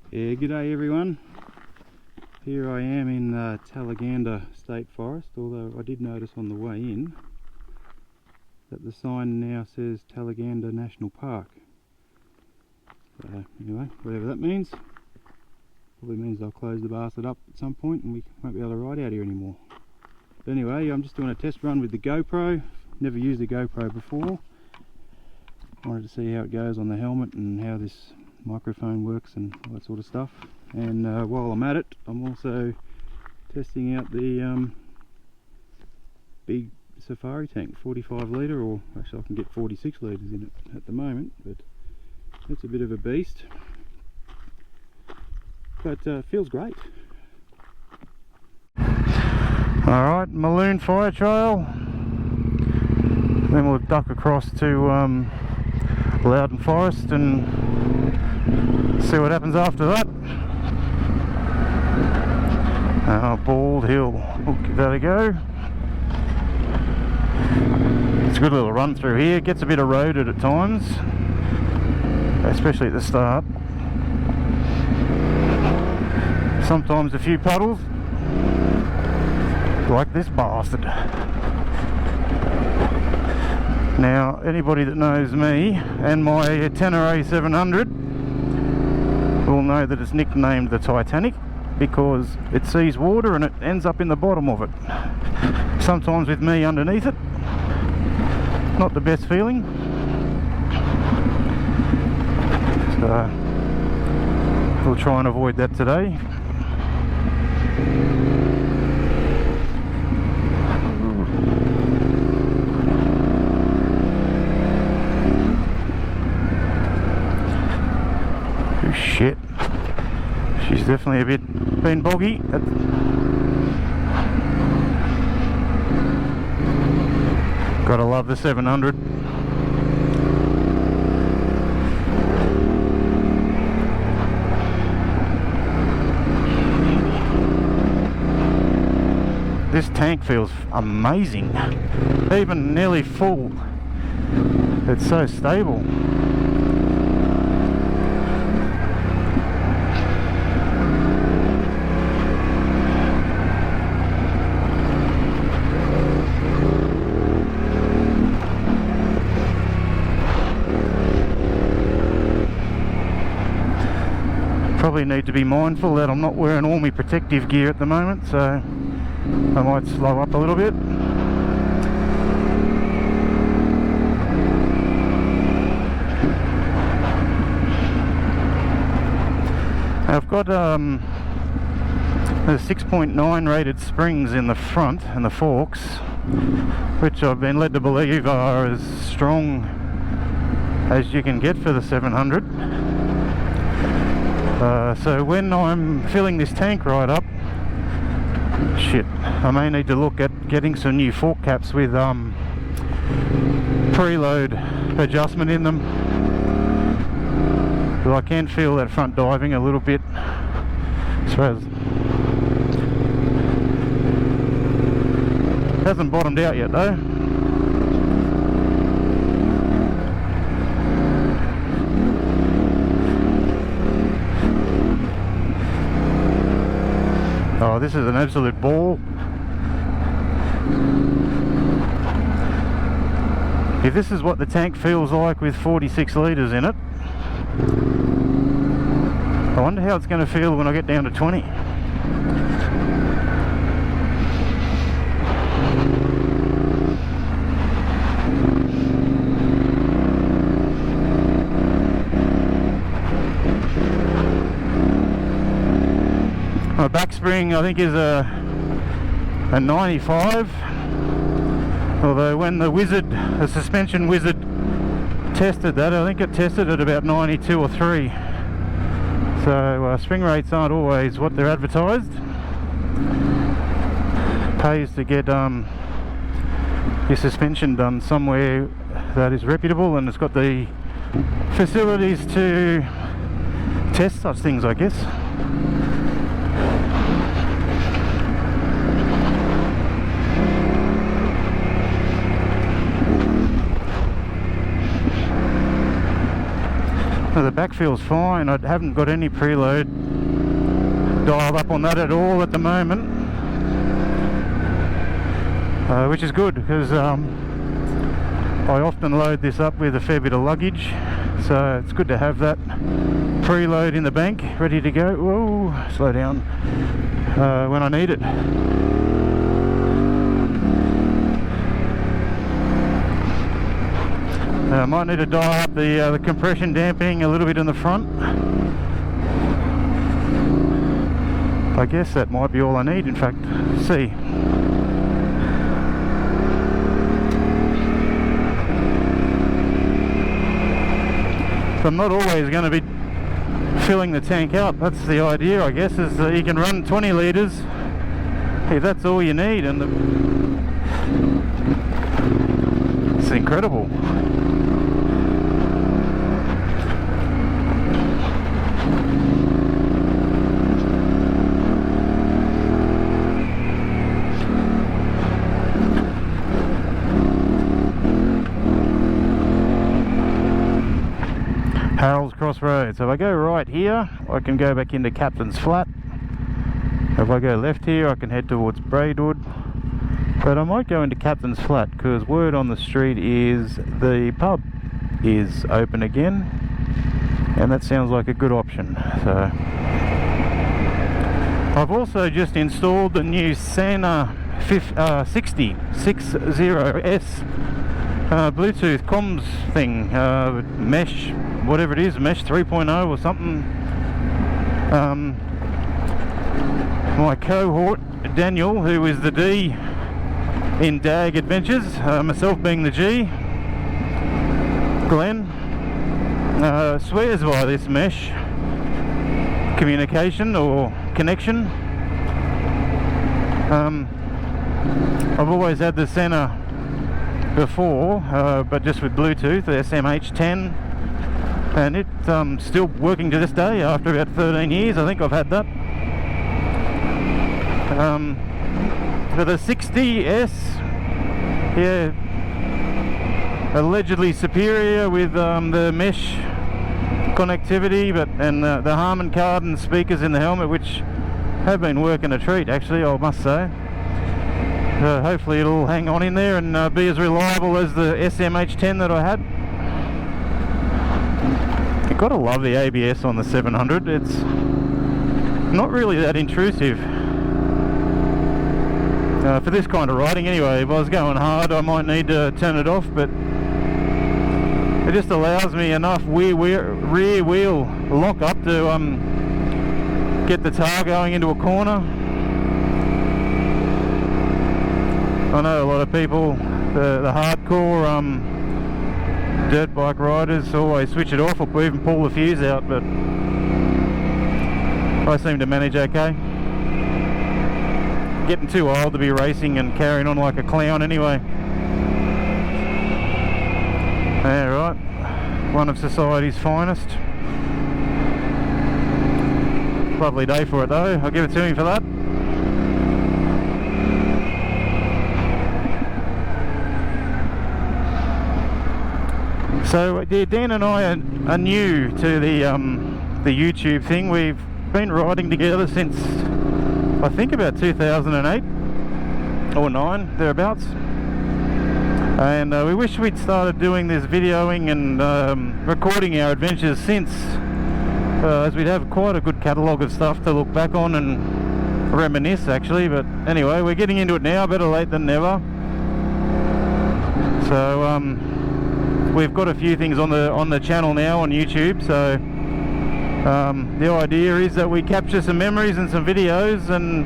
Yeah, g'day everyone. Here I am in Talaganda State Forest, although I did notice on the way in that the sign now says Talaganda National Park. So anyway, whatever that means, probably means they'll close the bastard up at some point and we won't be able to ride out here anymore. But anyway, I'm just doing a test run with the GoPro. Never used a GoPro before. Wanted to see how it goes on the helmet and how this microphone works and all that sort of stuff. And while I'm at it, I'm also testing out the big safari tank, 45 litre, or actually I can get 46 litres in it at the moment, but it's a bit of a beast. But feels great. Alright, Muloon fire trail. Then we'll duck across to Loudon Forest and see what happens after that. Bald Hill, we'll give that a go. It's a good little run through here. It gets a bit eroded at times, especially at the start. Sometimes a few puddles, like this bastard. Now, anybody that knows me and my Tenere 700 will know that it's nicknamed the Titanic because it sees water and it ends up in the bottom of it. Sometimes with me underneath it. Not the best feeling. So, we'll try and avoid that today. Shit, she's definitely a bit been boggy. Gotta love the 700. This tank feels amazing, even nearly full. It's so stable. Probably need to be mindful that I'm not wearing all my protective gear at the moment, so I might slow up a little bit. I've got the 6.9 rated springs in the front and the forks, which I've been led to believe are as strong as you can get for the 700. So when I'm filling this tank right up, shit, I may need to look at getting some new fork caps with preload adjustment in them, because I can feel that front diving a little bit. So hasn't bottomed out yet though. Oh, this is an absolute ball. If this is what the tank feels like with 46 litres in it, I wonder how it's going to feel when I get down to 20. My back spring I think is a 95, although when the suspension wizard tested that, I think it tested at about 92 or 3. So spring rates aren't always what they're advertised. Pays to get your suspension done somewhere that is reputable and it's got the facilities to test such things, I guess. So the back feels fine. I haven't got any preload dialed up on that at all at the moment, which is good because I often load this up with a fair bit of luggage, so it's good to have that preload in the bank ready to go. Whoa, slow down, when I need it. I might need to dial up the compression damping a little bit in the front. I guess that might be all I need, in fact. See. So I'm not always going to be filling the tank up. That's the idea, I guess, is that you can run 20 litres if that's all you need, and it's incredible. Harold's Crossroads. So if I go right here, I can go back into Captain's Flat. If I go left here, I can head towards Braidwood. But I might go into Captain's Flat because word on the street is the pub is open again, and that sounds like a good option. So I've also just installed the new Scenic 60S Bluetooth comms thing, mesh, whatever it is, mesh 3.0 or something. My cohort Daniel, who is the D in DAG Adventures, myself being the G, Glenn, swears by this mesh communication or connection. I've always had the Scenic before, but just with Bluetooth, the SMH10, and it's still working to this day after about 13 years. I think I've had that. For the 60S, yeah, allegedly superior with the mesh connectivity, and the Harman Kardon speakers in the helmet, which have been working a treat actually, I must say. Hopefully it'll hang on in there and be as reliable as the SMH10 that I had. You've got to love the ABS on the 700. It's not really that intrusive. For this kind of riding anyway. If I was going hard, I might need to turn it off, but it just allows me enough rear wheel lock up to get the tail going into a corner. I know a lot of people, the hardcore dirt bike riders, always switch it off or even pull the fuse out, but I seem to manage okay. Getting too old to be racing and carrying on like a clown anyway. Yeah, right. One of society's finest. Lovely day for it though. I'll give it to him for that. So yeah, Dan and I are new to the YouTube thing. We've been riding together since I think about 2008 or 9, thereabouts. And we wish we'd started doing this videoing and recording our adventures since, as we'd have quite a good catalogue of stuff to look back on and reminisce actually. But anyway, we're getting into it now, better late than never. So we've got a few things on the channel now on YouTube, so the idea is that we capture some memories and some videos, and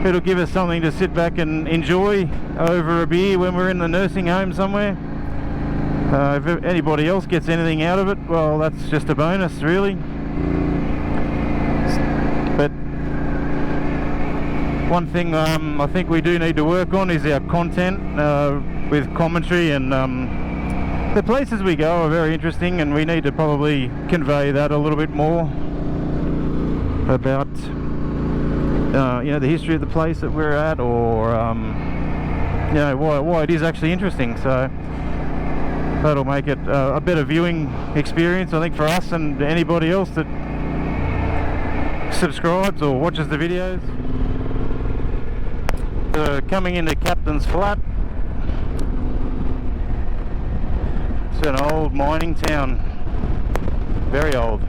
it'll give us something to sit back and enjoy over a beer when we're in the nursing home somewhere. If anybody else gets anything out of it, well, that's just a bonus really. But one thing I think we do need to work on is our content with commentary, and the places we go are very interesting, and we need to probably convey that a little bit more about you know, the history of the place that we're at, or you know, why it is actually interesting. So That'll make it a better viewing experience, I think, for us and anybody else that subscribes or watches the videos. Coming into Captain's Flat. It's an old mining town, very old.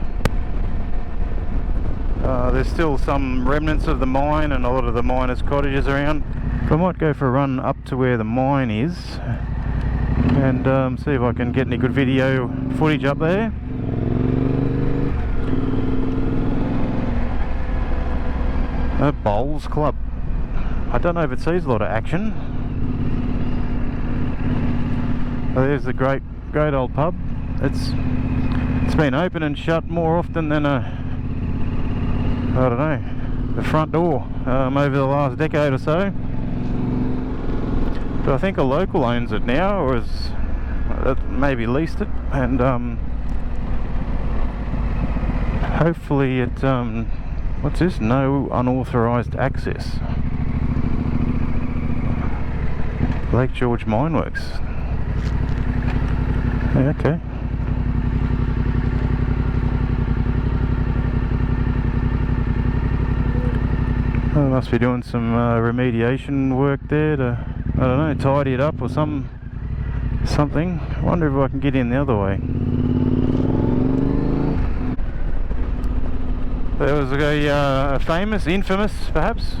There's still some remnants of the mine and a lot of the miners' cottages around. I might go for a run up to where the mine is and see if I can get any good video footage up there. A bowls club. I don't know if it sees a lot of action. There's the great old pub. It's been open and shut more often than I don't know, the front door over the last decade or so. But I think a local owns it now, or has maybe leased it, and hopefully it what's this? No unauthorised access. Lake George Mineworks. Yeah, okay. I must be doing some remediation work there to, I don't know, tidy it up or something. I wonder if I can get in the other way. There was a famous, infamous perhaps,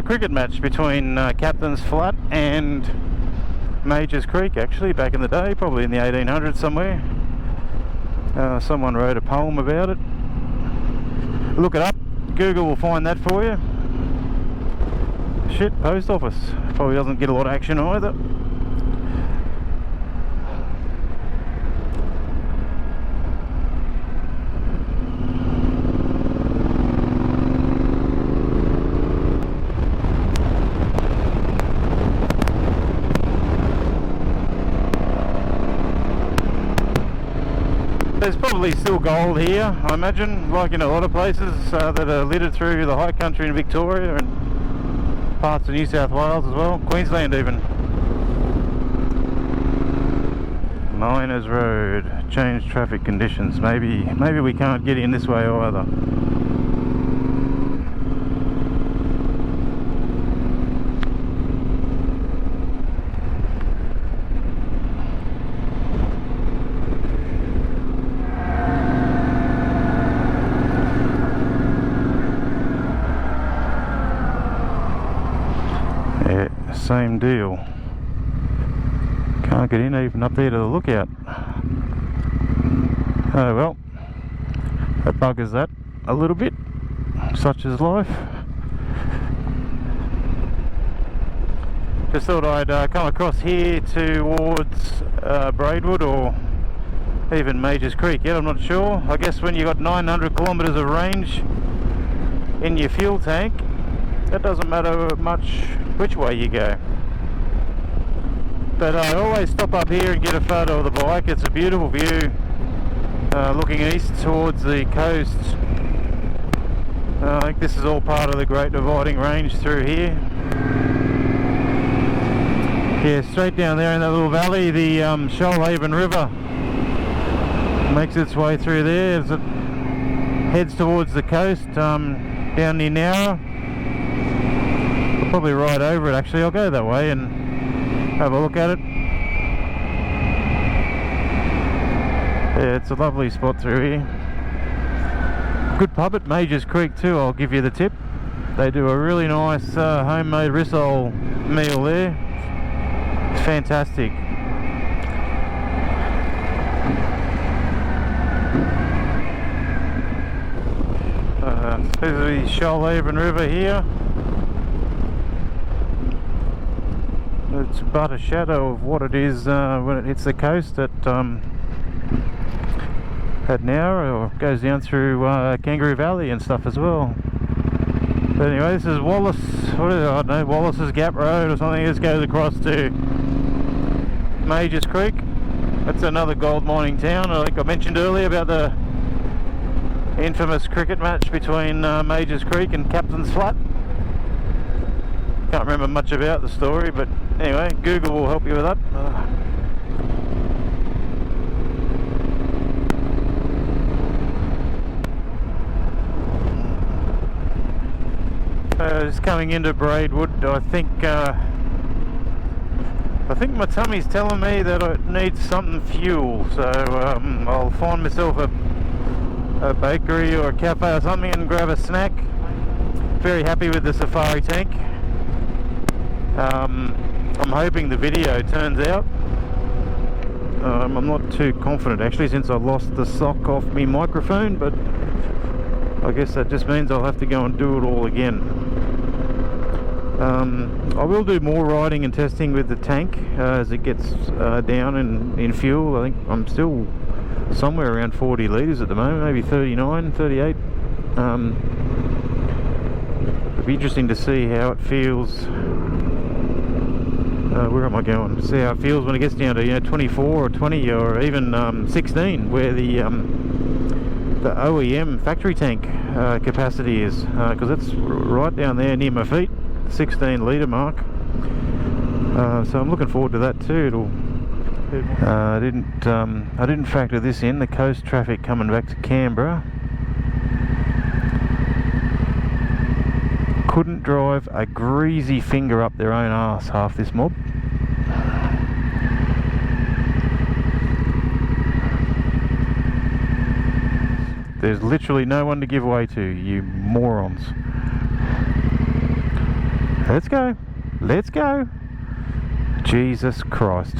cricket match between Captain's Flat and Majors Creek, actually, back in the day, probably in the 1800s somewhere. Someone wrote a poem about it. Look it up, Google will find that for you. Shit, post office probably doesn't get a lot of action either. There's probably still gold here, I imagine, like in a lot of places that are littered through the high country in Victoria and parts of New South Wales as well, Queensland even. Miners Road, changed traffic conditions. Maybe we can't get in this way either. Same deal. Can't get in even up there to the lookout. Oh well, that buggers that a little bit. Such is life. Just thought I'd come across here towards Braidwood or even Majors Creek yet, I'm not sure. I guess when you got 900 kilometres of range in your fuel tank, that doesn't matter much which way you go. But I always stop up here and get a photo of the bike. It's a beautiful view looking east towards the coast. I think this is all part of the Great Dividing Range through here. Yeah, straight down there in that little valley, the Shoalhaven River makes its way through there as it heads towards the coast down near Tenere. I'll probably ride over it actually. I'll go that way and have a look at it. Yeah, it's a lovely spot through here. Good pub at Majors Creek too, I'll give you the tip. They do a really nice homemade rissole meal there. It's fantastic. This is the Shoalhaven River here. It's but a shadow of what it is when it hits the coast at Tenere, or goes down through Kangaroo Valley and stuff as well. But anyway, this is Wallace, what is it? I don't know, Wallace's Gap Road or something. This goes across to Majors Creek. That's another gold mining town. I think I mentioned earlier about the infamous cricket match between Majors Creek and Captain's Flat. Can't remember much about the story, but anyway, Google will help you with that. just coming into Braidwood. I think my tummy's telling me that I need something fuel, so I'll find myself a bakery or a cafe or something and grab a snack. Very happy with the safari tank. I'm hoping the video turns out. I'm not too confident actually, since I lost the sock off my microphone, but I guess that just means I'll have to go and do it all again. I will do more riding and testing with the tank as it gets down in fuel. I think I'm still somewhere around 40 litres at the moment, maybe 39, 38. It'll be interesting to see how it feels. Where am I going? See how it feels when it gets down to 24 or 20 or even 16, where the OEM factory tank capacity is, because it's right down there near my feet, 16 litre mark. So I'm looking forward to that too. I didn't factor this in, the coast traffic coming back to Canberra. Couldn't drive a greasy finger up their own arse, half this mob. There's literally no one to give way to, you morons. Let's go. Let's go. Jesus Christ.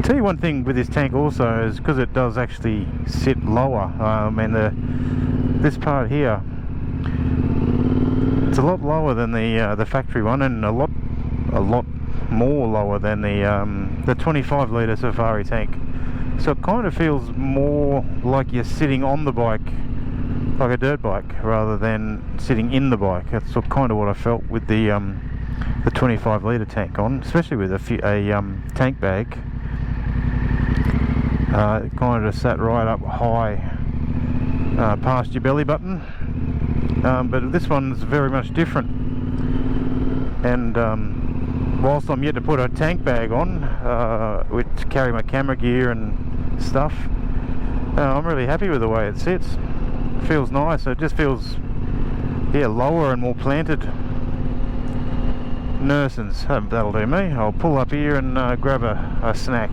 Tell you one thing with this tank also is because it does actually sit lower, and this part here, it's a lot lower than the factory one, and a lot more lower than the 25 litre safari tank. So it kind of feels more like you're sitting on the bike, like a dirt bike, rather than sitting in the bike. That's kind of what I felt with the 25 litre tank on, especially with a tank bag. It kind of just sat right up high past your belly button, but this one's very much different. And whilst I'm yet to put a tank bag on, which carry my camera gear and stuff, I'm really happy with the way it sits. It feels nice. It just feels, yeah, lower and more planted. Nursings, that'll do me. I'll pull up here and grab a snack.